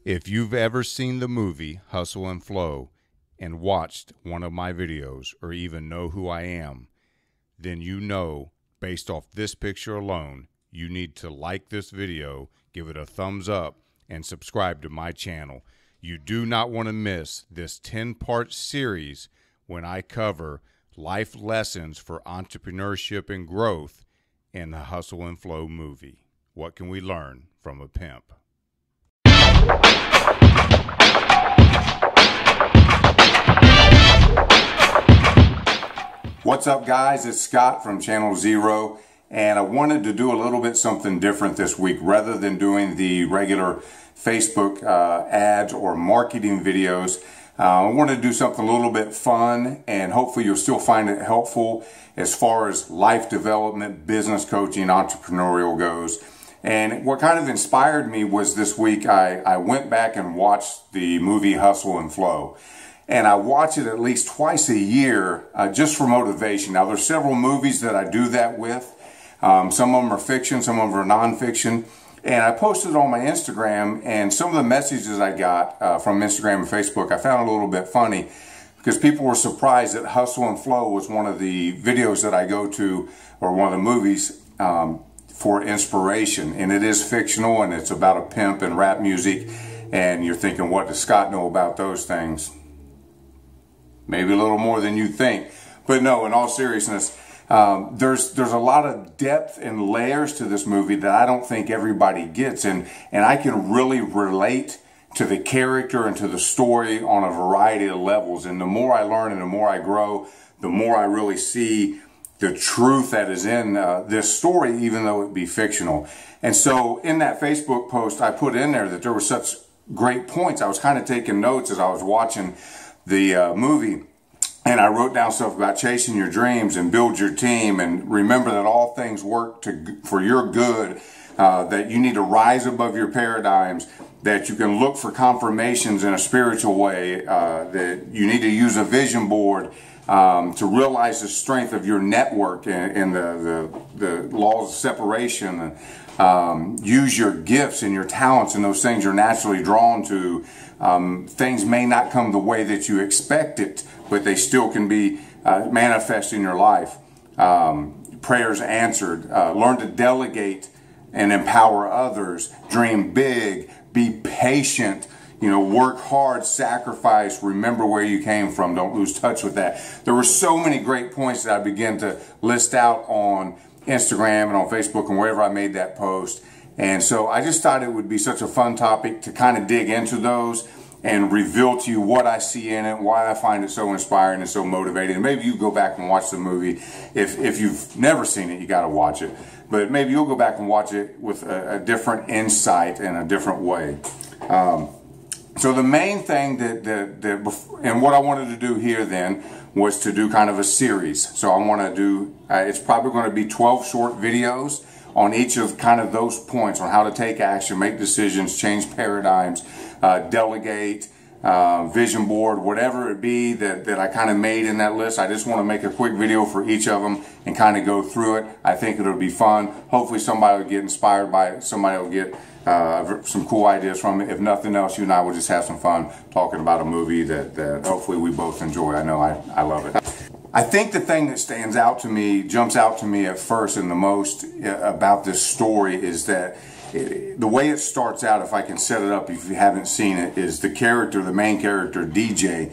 If you've ever seen the movie Hustle and Flow and watched one of my videos or even know who I am, then you know, based off this picture alone, you need to like this video, give it a thumbs up, and subscribe to my channel. You do not want to miss this 10-part series when I cover life lessons for entrepreneurship and growth in the Hustle and Flow movie. What can we learn from a pimp? What's up, guys? It's Scott from Channel Zero, and I wanted to do a little bit something different this week. Rather than doing the regular Facebook ads or marketing videos, I wanted to do something a little bit fun, and hopefully you'll still find it helpful as far as life development, business coaching, entrepreneurial goes. And what kind of inspired me was this week I went back and watched the movie Hustle and Flow. And I watch it at least twice a year just for motivation. Now, there's several movies that I do that with. Some of them are fiction, some of them are nonfiction. And I posted it on my Instagram, and some of the messages I got from Instagram and Facebook I found a little bit funny, because people were surprised that Hustle and Flow was one of the videos that I go to, or one of the movies, for inspiration. And it is fictional, and it's about a pimp and rap music. And you're thinking, what does Scott know about those things? Maybe a little more than you think. But no, in all seriousness, there's a lot of depth and layers to this movie that I don't think everybody gets. And I can really relate to the character and to the story on a variety of levels. And the more I learn and the more I grow, the more I really see the truth that is in this story, even though it be fictional. And so in that Facebook post, I put in there that there were such great points. I was kind of taking notes as I was watching the movie, and I wrote down stuff about chasing your dreams and build your team, and remember that all things work for your good, that you need to rise above your paradigms, that you can look for confirmations in a spiritual way, that you need to use a vision board to realize the strength of your network and the laws of separation, and use your gifts and your talents and those things you're naturally drawn to. Things may not come the way that you expect it, but they still can be manifest in your life. Prayers answered. Learn to delegate and empower others. Dream big. Be patient. Work hard, sacrifice, remember where you came from. Don't lose touch with that. There were so many great points that I began to list out on Instagram and on Facebook and wherever I made that post. And so I just thought it would be such a fun topic to kind of dig into those and reveal to you what I see in it, why I find it so inspiring and so motivating. And maybe you go back and watch the movie. If you've never seen it, you got to watch it. But maybe you'll go back and watch it with a different insight and a different way. So the main thing and what I wanted to do here then was to do kind of a series. So I want to do, it's probably going to be 12 short videos on each of kind of those points on how to take action, make decisions, change paradigms, delegate, vision board, whatever it be that I kind of made in that list. I just want to make a quick video for each of them and kind of go through it. I think it'll be fun. Hopefully somebody will get inspired by it. Somebody will get some cool ideas from it. If nothing else, you and I will just have some fun talking about a movie that hopefully we both enjoy. I know I love it. I think the thing that stands out to me, jumps out to me at first and the most about this story is that the way it starts out, if I can set it up if you haven't seen it, is the main character, DJ.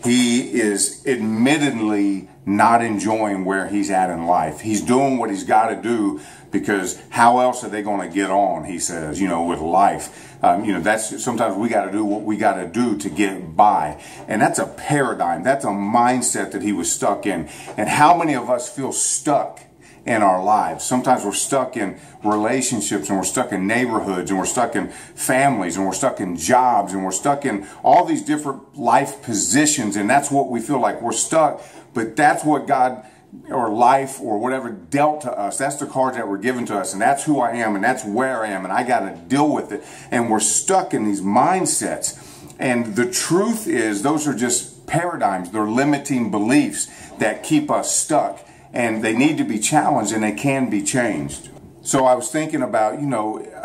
He is admittedly not enjoying where he's at in life. He's doing what he's got to do because how else are they going to get on, he says, with life. That's sometimes we got to do what we got to do to get by. And that's a paradigm. That's a mindset that he was stuck in. And how many of us feel stuck in our lives? Sometimes we're stuck in relationships, and we're stuck in neighborhoods, and we're stuck in families, and we're stuck in jobs, and we're stuck in all these different life positions. And that's what we feel like. We're stuck, but that's what God or life or whatever dealt to us. That's the cards that were given to us, and that's who I am, and that's where I am, and I got to deal with it. And we're stuck in these mindsets. And the truth is, those are just paradigms. They're limiting beliefs that keep us stuck, and they need to be challenged, and they can be changed. So I was thinking about,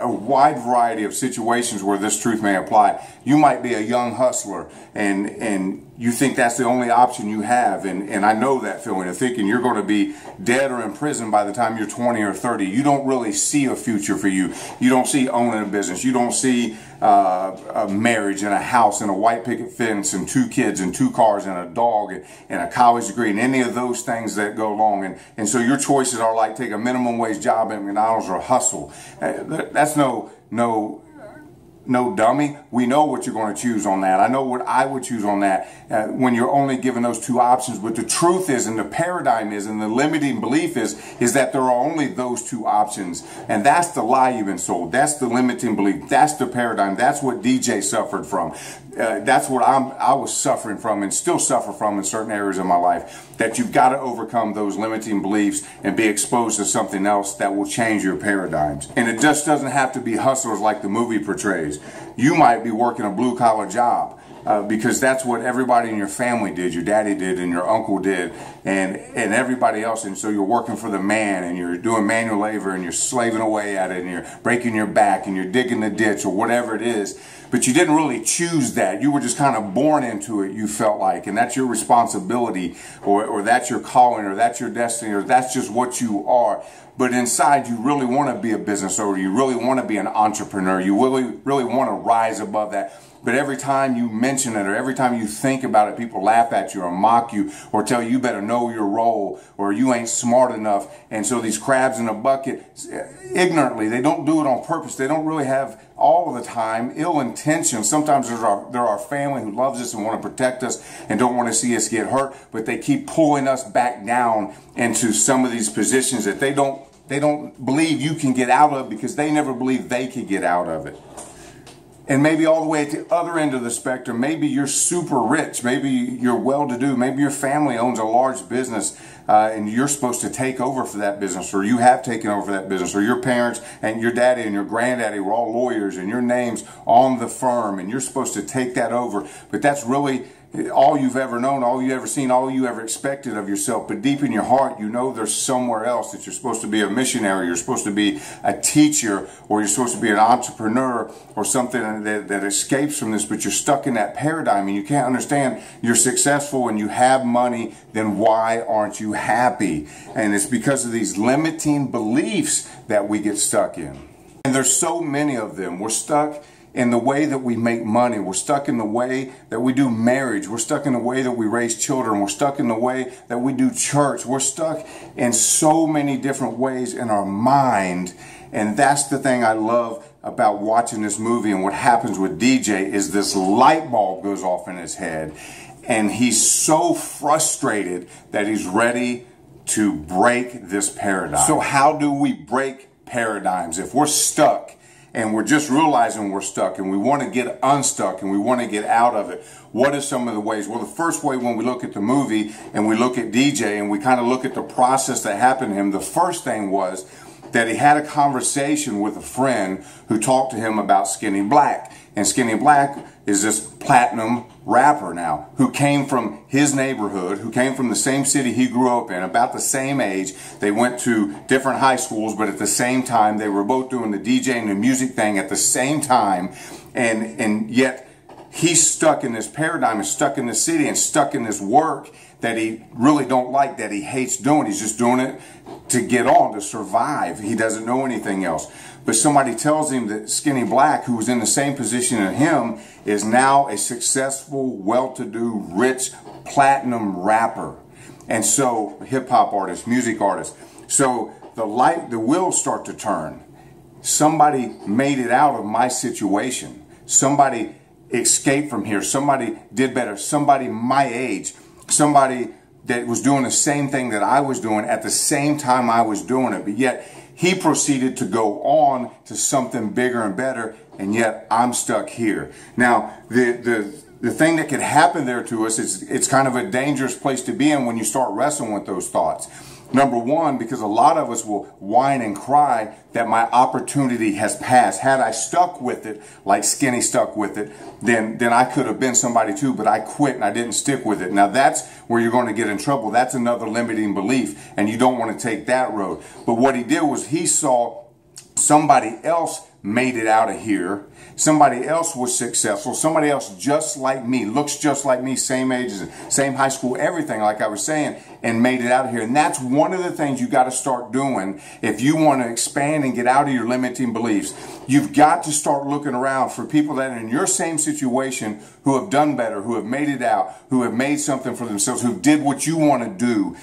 a wide variety of situations where this truth may apply. You might be a young hustler and you think that's the only option you have. And I know that feeling of thinking you're going to be dead or in prison by the time you're 20 or 30. You don't really see a future for you. You don't see owning a business. You don't see a marriage and a house and a white picket fence and 2 kids and 2 cars and a dog and a college degree and any of those things that go along. And so your choices are like take a minimum wage job at McDonald's or hustle. That's no dummy. We know what you're going to choose on that. I know what I would choose on that when you're only given those 2 options. But the truth is, and the paradigm is, and the limiting belief is that there are only those 2 options. And that's the lie you've been sold. That's the limiting belief. That's the paradigm. That's what DJ suffered from. That's what I was suffering from and still suffer from in certain areas of my life. That you've got to overcome those limiting beliefs and be exposed to something else that will change your paradigms. And it just doesn't have to be hustlers like the movie portrays. You might be working a blue-collar job because that's what everybody in your family did. Your daddy did and your uncle did and everybody else. And so you're working for the man and you're doing manual labor and you're slaving away at it and you're breaking your back and you're digging the ditch or whatever it is. But you didn't really choose that. You were just kind of born into it, you felt like. And that's your responsibility or that's your calling or that's your destiny or that's just what you are. But inside, you really want to be a business owner. You really want to be an entrepreneur. You really want to rise above that. But every time you mention it or every time you think about it, people laugh at you or mock you or tell you better know your role or you ain't smart enough. And so these crabs in a bucket, ignorantly, they don't do it on purpose. They don't really have all the time ill intentions. Sometimes they're our family who loves us and want to protect us and don't want to see us get hurt. But they keep pulling us back down into some of these positions that they don't believe you can get out of because they never believe they can get out of it. And maybe all the way at the other end of the spectrum, maybe you're super rich, maybe you're well-to-do, maybe your family owns a large business and you're supposed to take over for that business or you have taken over for that business or your parents and your daddy and your granddaddy were all lawyers and your name's on the firm and you're supposed to take that over. But that's really all you've ever known, all you ever seen, all you ever expected of yourself. But deep in your heart, you know there's somewhere else that you're supposed to be a missionary, you're supposed to be a teacher, or you're supposed to be an entrepreneur or something that escapes from this, but you're stuck in that paradigm and you can't understand you're successful and you have money, then why aren't you happy? And it's because of these limiting beliefs that we get stuck in. And there's so many of them. We're stuck in the way that we make money. We're stuck in the way that we do marriage. We're stuck in the way that we raise children. We're stuck in the way that we do church. We're stuck in so many different ways in our mind. And that's the thing I love about watching this movie. And what happens with DJ is this light bulb goes off in his head. And he's so frustrated that he's ready to break this paradigm. So how do we break paradigms? If we're stuck, and we're just realizing we're stuck and we want to get unstuck and we want to get out of it, what are some of the ways? Well, the first way, when we look at the movie and we look at DJ and we kind of look at the process that happened to him, the first thing was that he had a conversation with a friend who talked to him about Skinny Black. And Skinny Black is this platinum rapper now who came from his neighborhood, who came from the same city he grew up in, about the same age. They went to different high schools, but at the same time, they were both doing the DJ and the music thing at the same time. And yet he's stuck in this paradigm and stuck in this city and stuck in this work that he really don't like, that he hates doing. He's just doing it to get on, to survive. He doesn't know anything else. But somebody tells him that Skinny Black, who was in the same position as him, is now a successful, well-to-do, rich, platinum rapper. And so, hip-hop artist, music artist. So the wheels start to turn. Somebody made it out of my situation. Somebody escaped from here. Somebody did better. Somebody my age. Somebody that was doing the same thing that I was doing at the same time I was doing it. But yet he proceeded to go on to something bigger and better, and yet I'm stuck here. Now, the thing that could happen there to us is it's kind of a dangerous place to be in when you start wrestling with those thoughts. Number one, because a lot of us will whine and cry that my opportunity has passed. Had I stuck with it, like Skinny stuck with it, then I could have been somebody too, but I quit and I didn't stick with it. Now that's where you're going to get in trouble. That's another limiting belief, and you don't want to take that road. But what he did was he saw somebody else made it out of here. Somebody else was successful. Somebody else just like me, looks just like me, same age, same high school, everything like I was saying, and made it out of here. And that's one of the things you got to start doing if you want to expand and get out of your limiting beliefs. You've got to start looking around for people that are in your same situation who have done better, who have made it out, who have made something for themselves, who did what you want to do,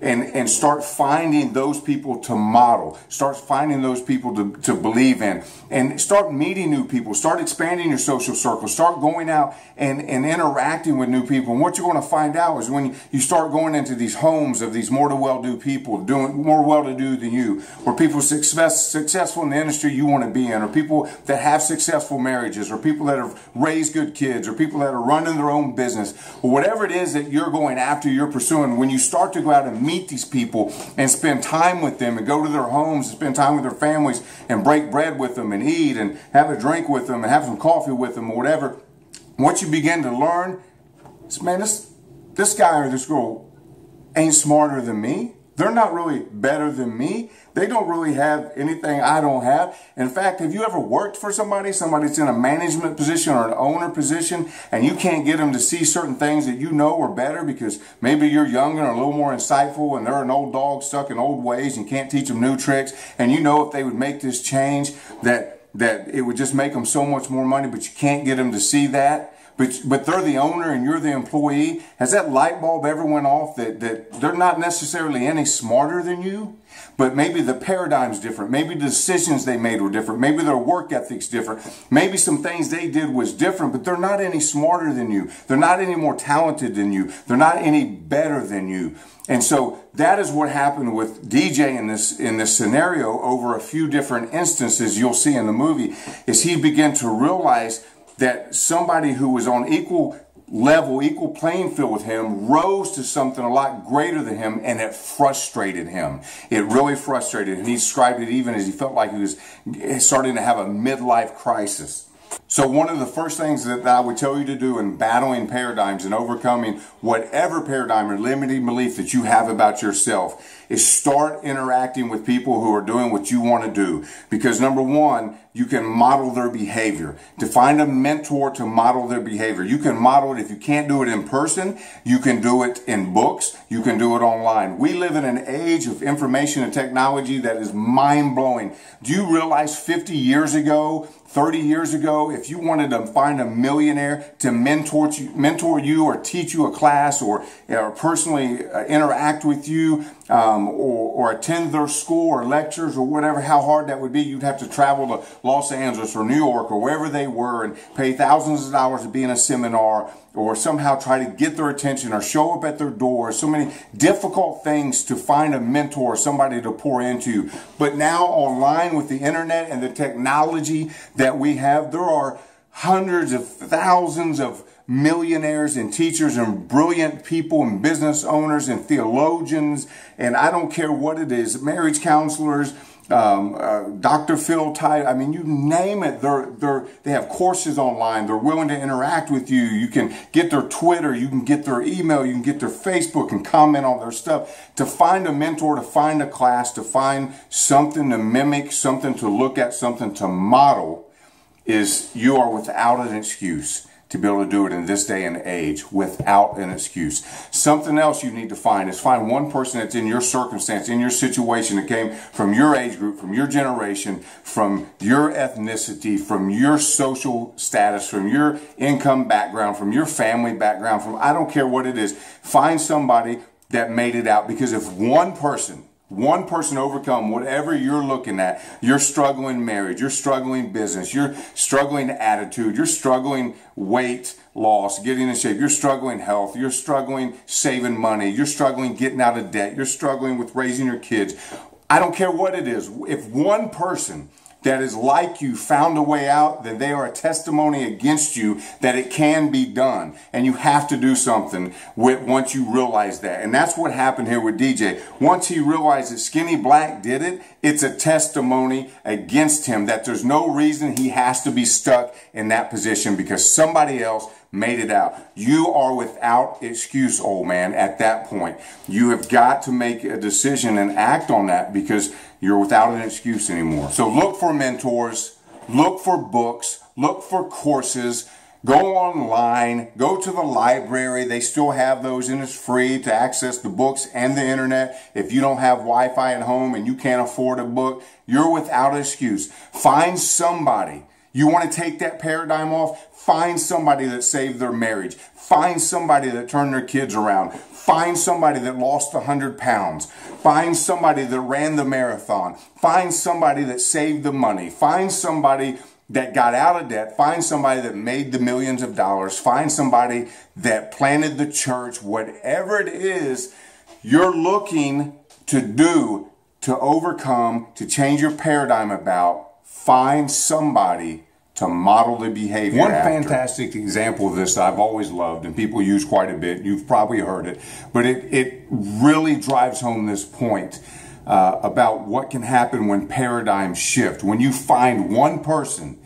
and start finding those people to model. Start finding those people to believe in, and start meeting new people. Start expanding your social circle. Start going out and interacting with new people. And what you're going to find out is when you start going into these homes of these more well-to-do people, doing more well-to-do than you, or people successful in the industry you want to be in, or people that have successful marriages, or people that have raised good kids, or people that are running their own business, or whatever it is that you're going after, you're pursuing. When you start to go out and meet these people and spend time with them and go to their homes and spend time with their families and break bread with them and eat and have a drink with them and have some coffee with them or whatever, what you begin to learn is, man, this guy or this girl ain't smarter than me. They're not really better than me. They don't really have anything I don't have. In fact, have you ever worked for somebody that's in a management position or an owner position, and you can't get them to see certain things that you know are better because maybe you're younger and a little more insightful, and they're an old dog stuck in old ways and can't teach them new tricks, and you know if they would make this change that it would just make them so much more money, but you can't get them to see that. But they're the owner and you're the employee. Has that light bulb ever went off that they're not necessarily any smarter than you? But maybe the paradigm's different. Maybe the decisions they made were different. Maybe their work ethic's different. Maybe some things they did was different, but they're not any smarter than you. They're not any more talented than you. They're not any better than you. And so that is what happened with DJ in this scenario over a few different instances you'll see in the movie, is he began to realize that somebody who was on equal level, equal playing field with him, rose to something a lot greater than him, and it frustrated him. It really frustrated him. He described it even as he felt like he was starting to have a midlife crisis. So one of the first things that I would tell you to do in battling paradigms and overcoming whatever paradigm or limiting belief that you have about yourself is start interacting with people who are doing what you want to do. Because number one, you can model their behavior. To find a mentor to model their behavior. You can model it. If you can't do it in person, you can do it in books. You can do it online. We live in an age of information and technology that is mind-blowing. Do you realize 50 years ago, 30 years ago, if you wanted to find a millionaire to mentor you or teach you a class or personally interact with you or attend their school or lectures or whatever, how hard that would be, you'd have to travel to Los Angeles or New York or wherever they were and pay thousands of dollars to be in a seminar or somehow try to get their attention or show up at their door. So many difficult things to find a mentor, somebody to pour into. But now online with the internet and the technology that we have, there are hundreds of thousands of millionaires and teachers and brilliant people and business owners and theologians, and I don't care what it is, marriage counselors, Dr. Phil type, I mean, you name it. They have courses online. They're willing to interact with you. You can get their Twitter. You can get their email. You can get their Facebook and comment on their stuff. To find a mentor, to find a class, to find something to mimic, something to look at, something to model, is you are without an excuse to be able to do it in this day and age without an excuse. Something else you need to find is find one person that's in your circumstance, in your situation, that came from your age group, from your generation, from your ethnicity, from your social status, from your income background, from your family background, from I don't care what it is. Find somebody that made it out, because if one person overcome whatever you're looking at, your struggling marriage, your struggling business, your struggling attitude, your struggling weight loss, getting in shape, you're struggling health, you're struggling saving money, you're struggling getting out of debt, you're struggling with raising your kids. I don't care what it is. If one person that is like you found a way out, then they are a testimony against you that it can be done. And you have to do something once you realize that. And that's what happened here with DJ. Once he realized that Skinny Black did it, it's a testimony against him that there's no reason he has to be stuck in that position because somebody else made it out. You are without excuse, old man, at that point. You have got to make a decision and act on that because you're without an excuse anymore. So look for mentors, look for books, look for courses, go online, go to the library. They still have those, and it's free to access the books and the internet. If you don't have Wi-Fi at home and you can't afford a book, you're without excuse. Find somebody. You want to take that paradigm off? Find somebody that saved their marriage. Find somebody that turned their kids around. Find somebody that lost 100 pounds. Find somebody that ran the marathon. Find somebody that saved the money. Find somebody that got out of debt. Find somebody that made the millions of dollars. Find somebody that planted the church. Whatever it is you're looking to do, to overcome, to change your paradigm about, find somebody to model the behavior One after. fantastic example of this that I've always loved, and people use quite a bit, you've probably heard it, But it really drives home this point about what can happen when paradigms shift. When you find one person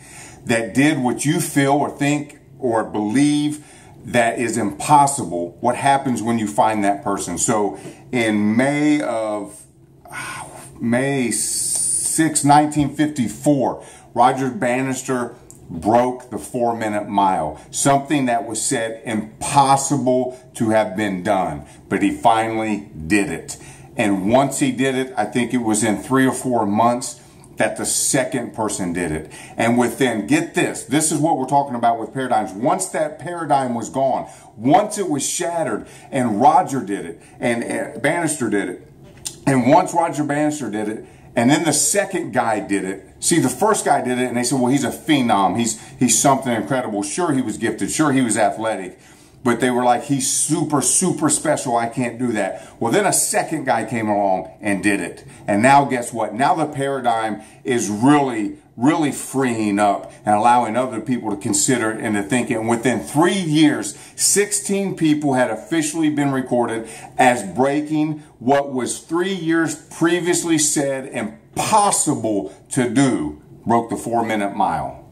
that did what you feel or think or believe that is impossible, what happens when you find that person? So in May 6, 1954, Roger Bannister broke the 4-minute mile. Something that was said impossible to have been done. But he finally did it. And once he did it, I think it was in 3 or 4 months that the second person did it. And within, get this is what we're talking about with paradigms. Once that paradigm was gone, once it was shattered, and Roger did it, and Bannister did it, and once Roger Bannister did it, and then the second guy did it. See, the first guy did it, and they said, well, he's a phenom. He's something incredible. Sure, he was gifted. Sure, he was athletic. But they were like, he's super, super special. I can't do that. Well, then a second guy came along and did it. And now guess what? Now the paradigm is really, really freeing up and allowing other people to consider it and to think it. And within 3 years, 16 people had officially been recorded as breaking what was 3 years previously said impossible to do. Broke the 4-minute mile.